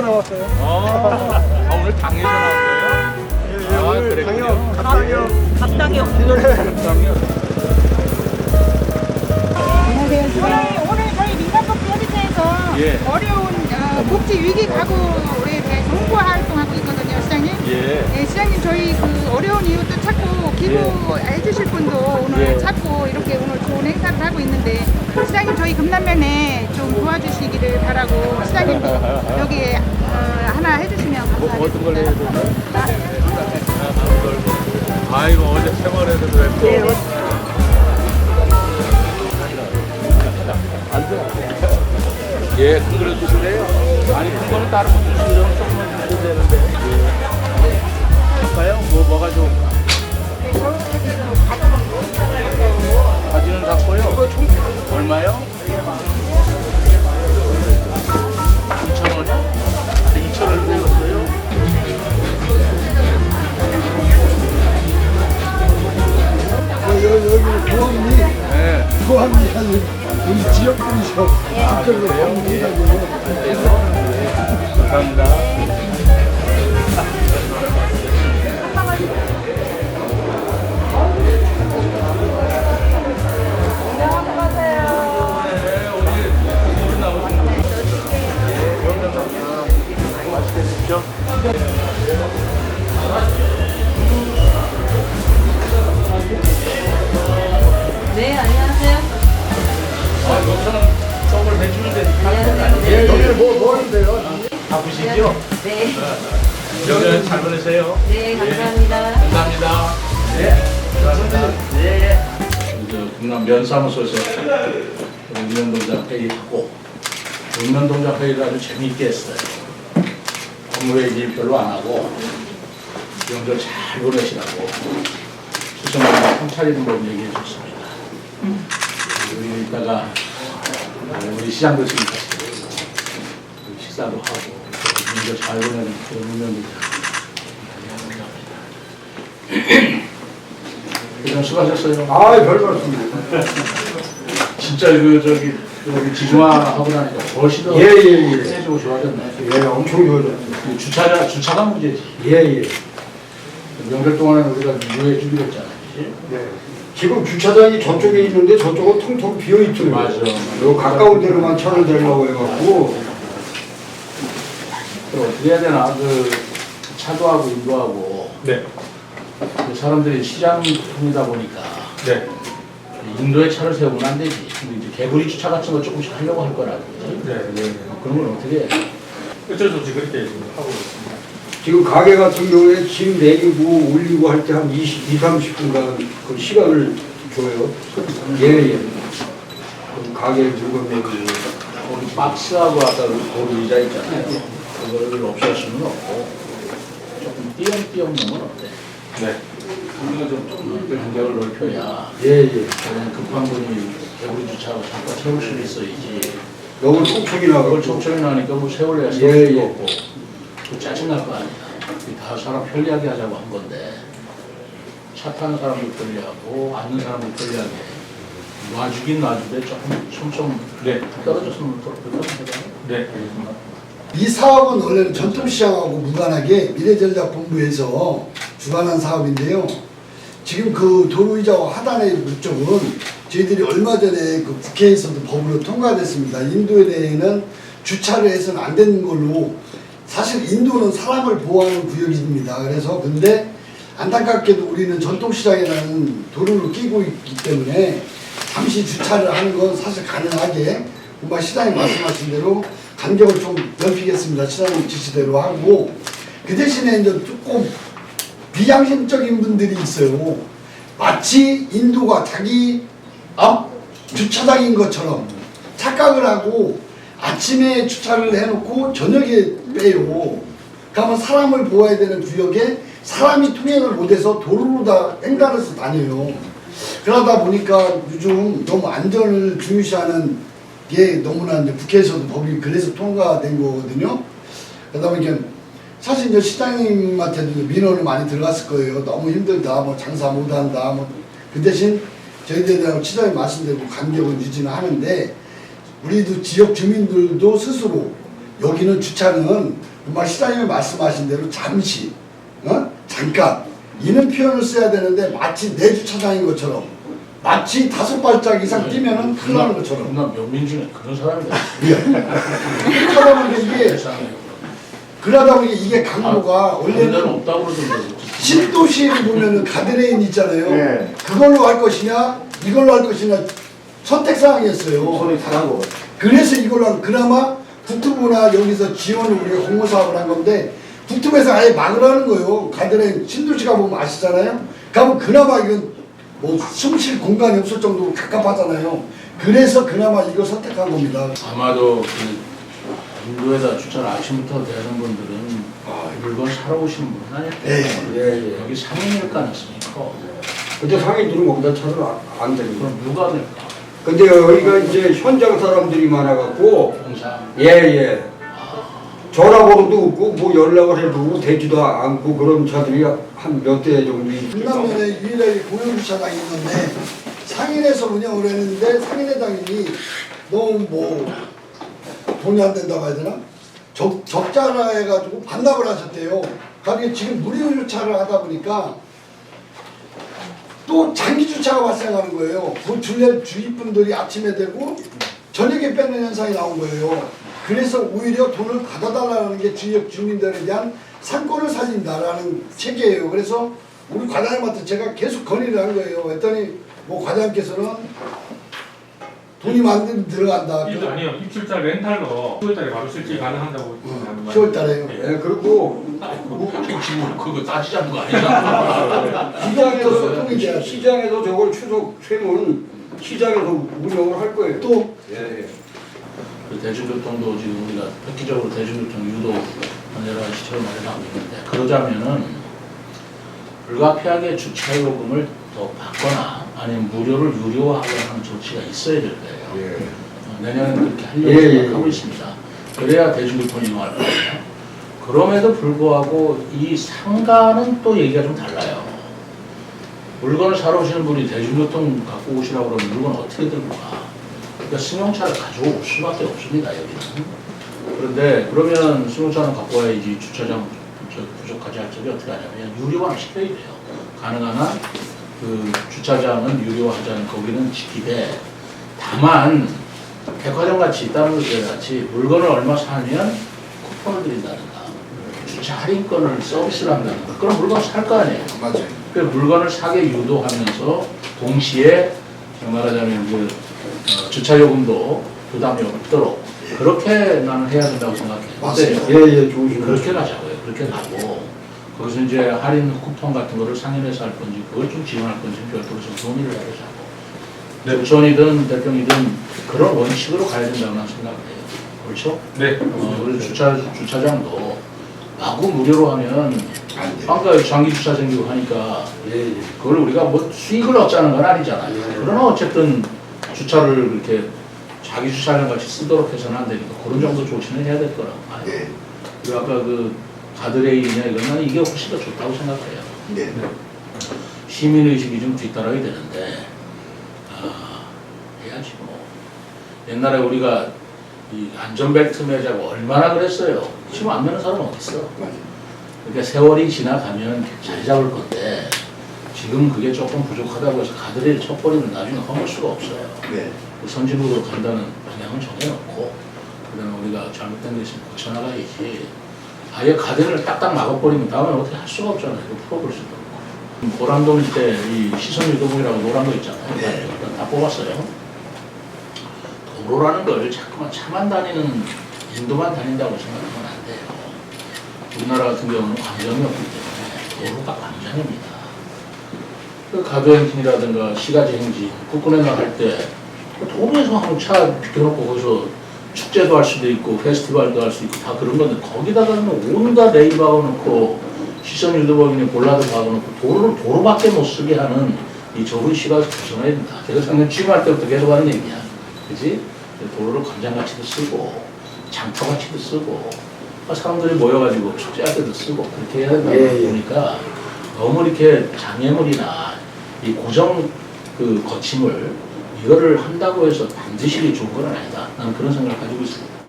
나왔어요. 오늘 당에서 나온 거예요? 오늘 그랬군요. 갑당이요. 안녕하세요. 오늘 저희 민간복지 협의체에서 예. 어려운 복지 위기 가구에 대해 정보 활동하고 있거든요, 시장님. 예. 네, 시장님 저희 그 어려운 이웃도 찾고 기부해 주실 분도 오늘 예. 찾고 이렇게 오늘 좋은 행사를 하고 있는데 시장님 저희 금남면에 좀 도와주시기를 바라고 시장님도 여기에 하나 해주시면 감사하겠습니다. 어떤 걸 해야 되나요? 아이고 어제 생활에도 그랬고. 예, 큰 그릇 주실래요? 아니 큰 거는 다른 분 주시려면 조금만 주셔도 되는데. 예. 할까요? 뭐가 좋을까? 바지는 샀고요. 얼마요? 2,000원이요? 2,000원을 내었어요? 여기 고함리, 네. 고함리 우리 지역 분이셔. 직접으로 감사합니다. 맛있게 드십시오. 네, 안녕하세요. 여기서는 떡을 해주면 되니까. 예, 여기 뭐 하는데요? 바쁘시죠? 네. 여기 잘 보내세요. 네, 감사합니다. 감사합니다. 네. 감사합니다. 네. 경남 면사무소에서 읍면동작 회의하고 읍면동작 회의를 아주 재미있게 했어요. 업무 얘기 별로 안 하고 명절 잘 보내시라고 수성과 통차리는 법 얘기해 줬습니다. 우리 이따가 우리 시장도 지금 식사도 하고 명절 잘 보내는 그런 읍면동작 그냥 수고하셨어요. 아, 별 말씀입니다. 진짜 저기 지중화하고 나니까 훨씬 더 예. 세지고 좋아졌네. 예, 엄청 좋아졌어요. 주차가 문제지. 예. 명절 동안에 우리가 유효해 주기로 했잖아. 그치? 네. 지금 주차장이 저쪽에 있는데 저쪽은 텅텅 비어 있더라고요. 맞아. 요 가까운 데로만 차를 대려고 해갖고. 그럼 어떻게 해야 되나? 차도하고 인도하고 네. 사람들이 시장통이다 보니까 네. 인도에 차를 세우면 안 되지. 근데 이제 개구리 주차 같은 거 조금씩 하려고 할 거라고. 네. 그런 건 어떻게 해? 어쩔 수 없이 그렇게 지금 하고 있습니다. 지금 가게 같은 경우에 짐 내리고 올리고 할 때 한 30분간 그 시간을 줘요. 예. 그 가게 물건 내리고. 거기 박스하고 아까 고루 의자 있잖아요. 그거를 없앨 수는 없고 조금 띄엄띄엄 넣으면 어때? 네. 우리가 좀 간격을 넓혀야 예. 그냥 급한 분이 개구리 주차하고 잠깐 세울 수 있어야지. 너무 촉촉이 나고. 그걸 촉촉이 나니까 뭐 세울래야 세울 예, 수도 예. 없고 또 짜증날 거 아니야. 다 사람 편리하게 하자고 한 건데 차 타는 사람도 편리하고 앉는 사람도 편리하게 놔주긴 놔주되 조금 좀 네. 떨어졌으면 더 불편하잖아요. 네. 이 사업은 원래는 전통시장하고 무관하게 미래전략본부에서 주관한 사업인데요. 지금 그 도로이자와 하단의 목적은 저희들이 얼마 전에 그 국회에서도 법으로 통과됐습니다. 인도에 대해서는 주차를 해서는 안 되는 걸로, 사실 인도는 사람을 보호하는 구역입니다. 그래서 근데 안타깝게도 우리는 전통시장이라는 도로를 끼고 있기 때문에 잠시 주차를 하는 건 사실 가능하게 정말 시장이 말씀하신 대로 간격을 좀 넓히겠습니다. 시장님 지시대로 하고, 그 대신에 이제 조금 비양심적인 분들이 있어요. 마치 인도가 자기 앞 주차장인 것처럼 착각을 하고 아침에 주차를 해놓고 저녁에 빼요. 그러면 사람을 보호해야 되는 구역에 사람이 통행을 못해서 도로로 다 횡단해서 다녀요. 그러다 보니까 요즘 너무 안전을 중요시하는 게 너무나 이제 국회에서도 법이 그래서 통과된 거거든요. 그러다 보니까 사실 이제 시장님한테도 민원을 많이 들어갔을 거예요. 너무 힘들다, 뭐 장사 못한다, 뭐 그 대신 저희들하고 시장님 말씀대로 간격은 유지는 하는데, 우리도 지역 주민들도 스스로 여기는 주차는 정말 시장님이 말씀하신 대로 잠시, 잠깐 이런 표현을 써야 되는데 마치 내 주차장인 것처럼 마치 5발짝 이상 뛰면은 큰일 나는 것처럼 나 명민 중에 그런 사람이 하다 보니까 이게 세상에. 그러다 보니까 이게 강도가 그런 데는 원래는 없다고 그러던데. 신도시를 보면은 가드레인 있잖아요. 네. 그걸로 할 것이냐 이걸로 할 것이냐 선택사항이었어요. 손이 상한 거 같아요. 그래서 이걸로 하면 그나마 국토부나 여기서 지원을 우리가 공모사업을 한 건데 국토부에서 아예 막으라는 거예요. 가드레인 신도시가 보면 아시잖아요. 그러면 그나마 이건 뭐 숨 쉴 공간이 없을 정도로 갑갑하잖아요. 그래서 그나마 이걸 선택한 겁니다. 아마도 그 인도에다 주차를 아침부터 대하는 분들은 물건 사러 오시는 분은 아닐 거예요. 예. 여기 상인일 가능성이 커. 근데 상인들은 거기다 차를 안 대는 거예요. 그럼 누가 될까? 근데 여기가 이제 현장 사람들이 많아갖고 공상. 예예 전화번호도 없고 뭐 연락을 해도 되지도 않고 그런 차들이 한 몇 대 정도 있죠. 분남면에 유일하게 공영주차장이 있는데 상인에서 운영을 했는데 상인회장님이 너무 뭐 돈이 안 된다고 해야 되나? 적자라 해가지고 반납을 하셨대요. 그러니까 지금 무료 주차를 하다 보니까 또 장기 주차가 발생하는 거예요. 그 주위분들이 아침에 되고 저녁에 빼는 현상이 나온 거예요. 그래서 오히려 돈을 받아달라는 게 지역 주민들에 대한 상권을 살린다라는 체계예요. 그래서 우리 과장님한테 제가 계속 건의를 한 거예요. 했더니 뭐 과장님께서는 돈이 많이 들어간다. 이도 아니요. 입출자 렌탈로 10월달에 바로 실질 가능한다고 하는 거예요. 10월 달에요. 예 그리고 지금 그거 따지자는 거 아니잖아. 시장에서 소통이 돼야지. 시장에서 저걸 추석 세면 시장에서 운영을 할 거예요. 또 예. 그 대중교통도 지금 우리가 획기적으로 대중교통 유도 여러 가지 시설을 마련하고 있는데 그러자면은 불가피하게 주차 요금을 더 받거나 아니면 무료를 유료화하거나 하는 조치가 있어야 될 거예요. 내년에는 그렇게 하려고 생각하고 있습니다. 그래야 대중교통이 이용할 거예요. 그럼에도 불구하고 이 상가는 또 얘기가 좀 달라요. 물건을 사러 오시는 분이 대중교통 갖고 오시라고 그러면 물건 어떻게 들고 가? 그러니까 승용차를 가져올 수밖에 없습니다, 여기는. 그런데 그러면 승용차는 갖고 와야지 주차장 부족하지 할 적이 어떻게 하냐면 유료화 시켜야 돼요. 가능한 한 그 주차장은 유료화하자는 거기는 지키되 다만 백화점 같이 다른 것들 같이 물건을 얼마 사면 쿠폰을 드린다든가 주차 할인권을 서비스를 한다든가 그런 물건 살 거 아니에요. 맞아요. 그 물건을 사게 유도하면서 동시에 말하자면 그 주차 요금도 부담이 없도록 그렇게 나는 해야 된다고 생각해요. 맞습니다. 예, 좋으신 그렇게 가자고요. 그렇게 가고 거기서 이제 할인 쿠폰 같은 거를 상인에서 할 건지 그걸 좀 지원할 건지 별도로 좀 논의를 해보자고. 부천이든 대평이든 그런 원칙으로 가야 된다고 나는 생각해요. 그렇죠? 네. 그래서 주차장도 마구 무료로 하면 안 돼요. 아까 장기 주차 생기고 하니까 예. 그걸 우리가 뭐 수익을 얻자는 건 아니잖아요. 그러나 어쨌든 주차를 이렇게 자기 주차장 같이 쓰도록 해서는 안 되니까 그런 정도 조치는 해야 될 거라고 봐요. 네. 그리고 아까 그 가드레일이냐 이건 나는 이게 훨씬 더 좋다고 생각해요. 네. 시민의식이 좀 뒤따라야 되는데 해야지 뭐. 옛날에 우리가 이 안전벨트 매자고 얼마나 그랬어요. 지금 안 매는 사람은 어디 있어. 맞아요. 그러니까 세월이 지나가면 잘 잡을 건데 지금 그게 조금 부족하다고 해서 가드레일 척버리면 나중에 허물 수가 없어요. 네. 선진국으로 간다는 방향을 정해놓고 그다음에 우리가 잘못된 게 있으면 고쳐나가야지. 아예 가드레일을 딱딱 막아버리면 다음에 어떻게 할 수가 없잖아요. 이거 풀어볼 수도 없고. 고란도 밑에 이 시선유도봉이라고 노란 거 있잖아요. 네. 다 뽑았어요. 도로라는 걸 자꾸만 차만 다니는 인도만 다닌다고 생각하면 안 돼요. 우리나라 같은 경우는 광장이 없기 때문에 도로가 광장입니다. 그 가도행진이라든가 시가지 행진, 국군에 나갈 때 도로에서 한 차 비켜놓고 거기서 축제도 할 수도 있고 페스티벌도 할 수 있고 다 그런 건데 거기다가는 온갖 레일 박아놓고 시선 유도범이니 볼라도 박아놓고 도로밖에 못 쓰게 하는 이 좁은 시각을 개선해야 된다. 제가 작년 취임할 때부터 계속 하는 얘기야. 그지? 도로를 광장같이도 쓰고 장터같이도 쓰고 사람들이 모여가지고 축제할 때도 쓰고 그렇게 해야 된다고 보니까 너무 이렇게 장애물이나 이 고정 그 거침을 이거를 한다고 해서 반드시 좋은 건 아니다. 나는 그런 생각을 가지고 있습니다.